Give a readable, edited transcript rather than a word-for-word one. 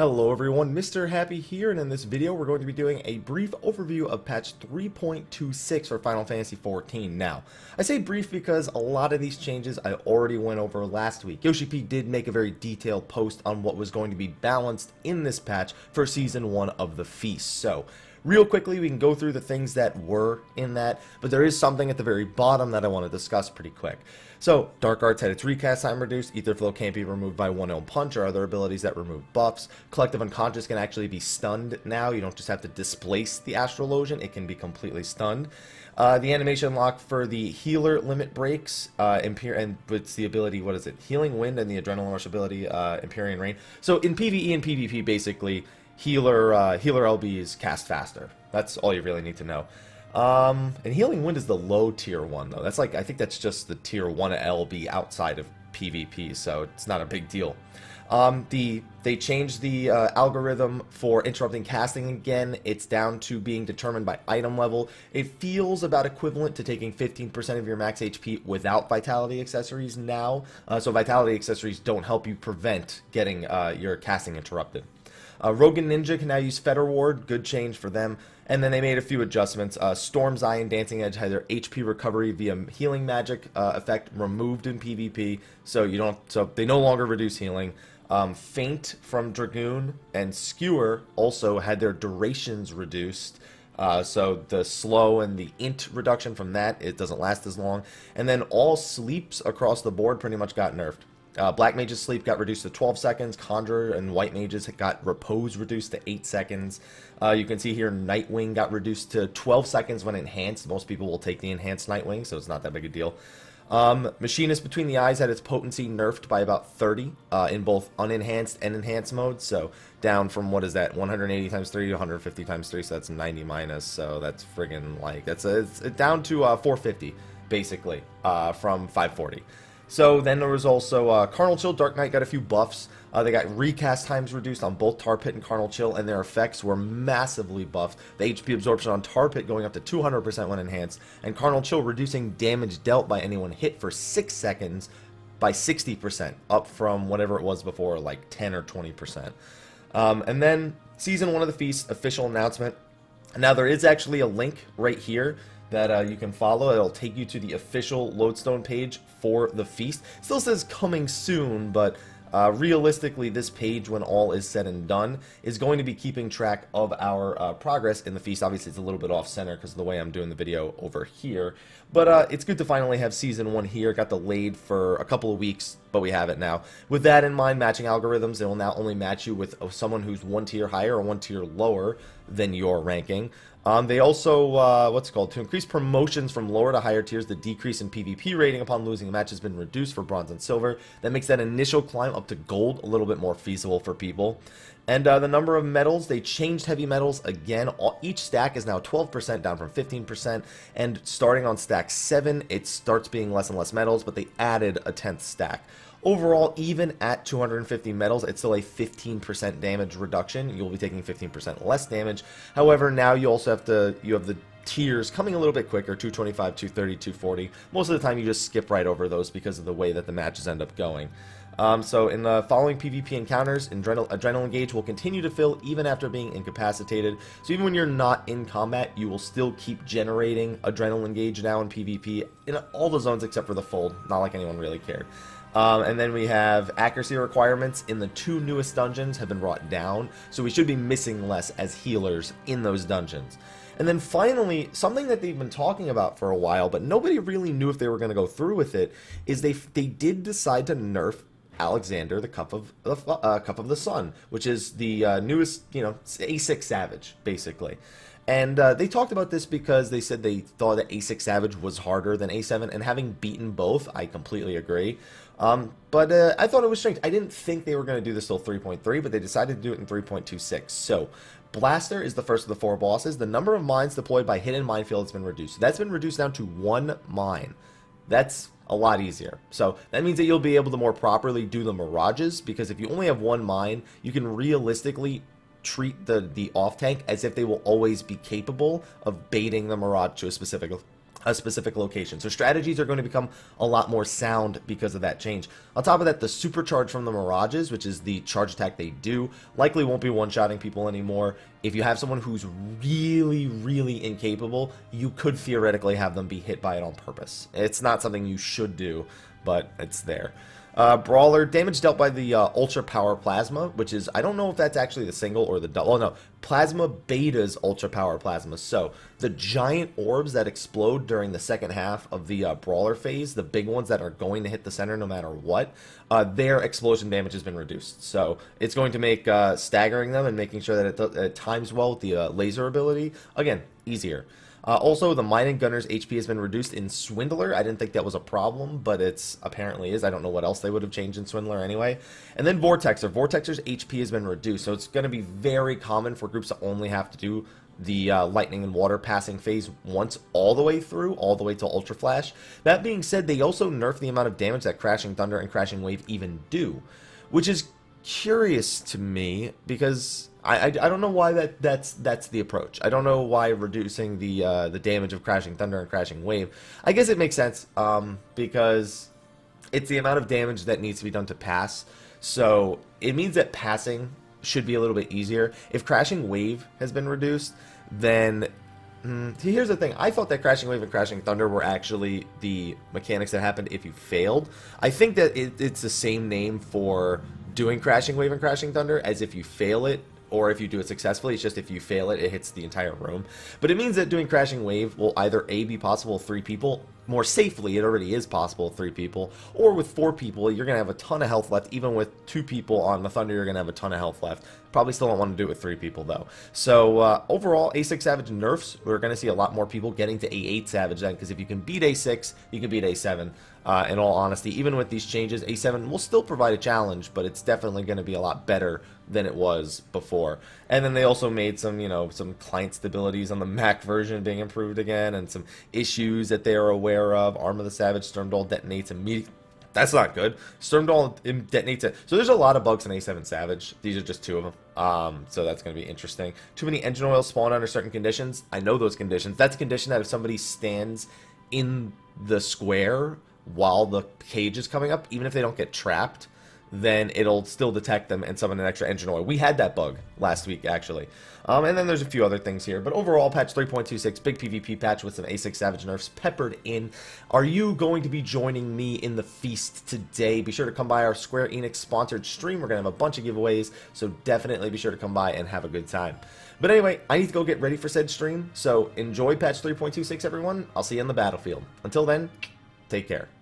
Hello everyone, Mr. Happy here, and in this video we're going to be doing a brief overview of patch 3.26 for Final Fantasy XIV. Now, I say brief because a lot of these changes I already went over last week. Yoshi P did make a very detailed post on what was going to be balanced in this patch for Season 1 of the Feast. So, real quickly we can go through the things that were in that, but there is something at the very bottom that I want to discuss pretty quick. So, Dark Arts had its recast time reduced, Ether Flow can't be removed by one own punch or other abilities that remove buffs, Collective Unconscious can actually be stunned now, you don't just have to displace the Astralosion, it can be completely stunned. The animation lock for the healer limit breaks, and it's the ability, what is it, Healing Wind and the Adrenaline Rush ability, Empyrean Rain. So in PvE and PvP basically, healer LBs cast faster, that's all you really need to know. And Healing Wind is the low tier one though. That's like, I think that's just the tier 1 LB outside of PvP, so it's not a big deal. They changed the algorithm for interrupting casting again. It's down to being determined by item level. It feels about equivalent to taking 15% of your max HP without Vitality accessories now. So Vitality accessories don't help you prevent getting your casting interrupted. Rogue and Ninja can now use Fetter Ward, good change for them. And then they made a few adjustments. Storm's Eye and Dancing Edge had their HP recovery via healing magic effect removed in PvP, so they no longer reduce healing. Feint from Dragoon and Skewer also had their durations reduced. So the slow and the int reduction from that, it doesn't last as long. And then all sleeps across the board pretty much got nerfed. Black Mage's sleep got reduced to 12 seconds, Conjurer and White Mage's got repose reduced to 8 seconds. You can see here Nightwing got reduced to 12 seconds when enhanced. Most people will take the enhanced Nightwing, so it's not that big a deal. Machinist Between the Eyes had its potency nerfed by about 30 in both unenhanced and enhanced modes, so down from, what is that, 180 times 3 to 150 times 3, so that's 90 minus, so that's friggin' like, it's down to 450, basically, from 540. So then there was also Carnal Chill, Dark Knight got a few buffs. They got recast times reduced on both Tar Pit and Carnal Chill, and their effects were massively buffed. The HP absorption on Tar Pit going up to 200% when enhanced, and Carnal Chill reducing damage dealt by anyone hit for 6 seconds by 60%, up from whatever it was before, like 10 or 20%. And then Season 1 of the Feast, official announcement. Now there is actually a link right here that you can follow. It'll take you to the official Lodestone page for the Feast. It still says coming soon, but realistically this page, when all is said and done, is going to be keeping track of our progress in the Feast. Obviously it's a little bit off center because of the way I'm doing the video over here, but it's good to finally have Season 1 here. Got delayed for a couple of weeks, but we have it now. With that in mind, matching algorithms, it will now only match you with someone who's 1 tier higher or 1 tier lower than your ranking. They also, to increase promotions from lower to higher tiers, the decrease in PvP rating upon losing a match has been reduced for Bronze and Silver. That makes that initial climb up to Gold a little bit more feasible for people. And the number of medals, they changed heavy metals again. Each stack is now 12% down from 15%, and starting on stack 7, it starts being less and less medals, but they added a 10th stack. Overall, even at 250 medals, it's still a 15% damage reduction. You'll be taking 15% less damage. However, now you also have the tiers coming a little bit quicker, 225, 230, 240. Most of the time you just skip right over those because of the way that the matches end up going. So in the following PvP encounters, Adrenaline Gauge will continue to fill even after being incapacitated. So even when you're not in combat, you will still keep generating Adrenaline Gauge now in PvP in all the zones except for the Fold. Not like anyone really cared. And then we have accuracy requirements in the 2 newest dungeons have been brought down, so we should be missing less as healers in those dungeons. And then finally, something that they've been talking about for a while, but nobody really knew if they were going to go through with it, is they did decide to nerf Alexander, the Cup of the Sun, which is the newest, A6 Savage, basically. And they talked about this because they said they thought that A6 Savage was harder than A7, and having beaten both, I completely agree. But I thought it was strange. I didn't think they were going to do this till 3.3, but they decided to do it in 3.26. So, Blaster is the first of the 4 bosses. The number of mines deployed by hidden minefield has been reduced. That's been reduced down to 1 mine. That's a lot easier. So that means that you'll be able to more properly do the mirages, because if you only have 1 mine, you can realistically treat the off tank as if they will always be capable of baiting the mirage to a specific a specific location. So strategies are going to become a lot more sound because of that change. On top of that, the supercharge from the Mirages, which is the charge attack they do, likely won't be one-shotting people anymore. If you have someone who's really, really incapable, you could theoretically have them be hit by it on purpose. It's not something you should do, but it's there. Brawler, damage dealt by the Ultra Power Plasma, which is, I don't know if that's actually the single or the double. Oh, no. Plasma Beta's Ultra Power Plasma. So, the giant orbs that explode during the second half of the Brawler phase, the big ones that are going to hit the center no matter what, their explosion damage has been reduced. So, it's going to make staggering them and making sure that it times well with the laser ability, again, easier. Also, the Mining Gunner's HP has been reduced in Swindler. I didn't think that was a problem, but it's apparently is. I don't know what else they would have changed in Swindler anyway. And then Vortexer. Vortexer's HP has been reduced, so it's going to be very common for groups to only have to do the Lightning and Water passing phase once all the way through, all the way to Ultra Flash. That being said, they also nerfed the amount of damage that Crashing Thunder and Crashing Wave even do, which is curious to me because I don't know why that's the approach. I don't know why reducing the damage of Crashing Thunder and Crashing Wave. I guess it makes sense because it's the amount of damage that needs to be done to pass. So it means that passing should be a little bit easier. If Crashing Wave has been reduced, then here's the thing. I thought that Crashing Wave and Crashing Thunder were actually the mechanics that happened if you failed. I think that it's the same name for doing Crashing Wave and Crashing Thunder as if you fail it, or if you do it successfully. It's just if you fail it, it hits the entire room. But it means that doing Crashing Wave will either A, be possible with 3 people, more safely, it already is possible with 3 people, or with 4 people, you're going to have a ton of health left. Even with 2 people on the Thunder, you're going to have a ton of health left. Probably still don't want to do it with 3 people, though. So, overall, A6 Savage nerfs, we're going to see a lot more people getting to A8 Savage then, because if you can beat A6, you can beat A7. In all honesty, even with these changes, A7 will still provide a challenge, but it's definitely going to be a lot better than it was before. And then they also made some, some client stabilities on the Mac version being improved again, and some issues that they are aware of. Arm of the Savage, Sturmdoll detonates immediately. That's not good. Sturmdoll detonates it. So there's a lot of bugs in A7 Savage. These are just 2 of them. So that's going to be interesting. Too many engine oils spawn under certain conditions. I know those conditions. That's a condition that if somebody stands in the square while the cage is coming up, even if they don't get trapped, then it'll still detect them and summon an extra engine oil. We had that bug last week, actually. And then there's a few other things here. But overall, patch 3.26, big PvP patch with some A6 Savage nerfs peppered in. Are you going to be joining me in the feast today? Be sure to come by our Square Enix sponsored stream. We're going to have a bunch of giveaways, so definitely be sure to come by and have a good time. But anyway, I need to go get ready for said stream, so enjoy patch 3.26, everyone. I'll see you on the battlefield. Until then, take care.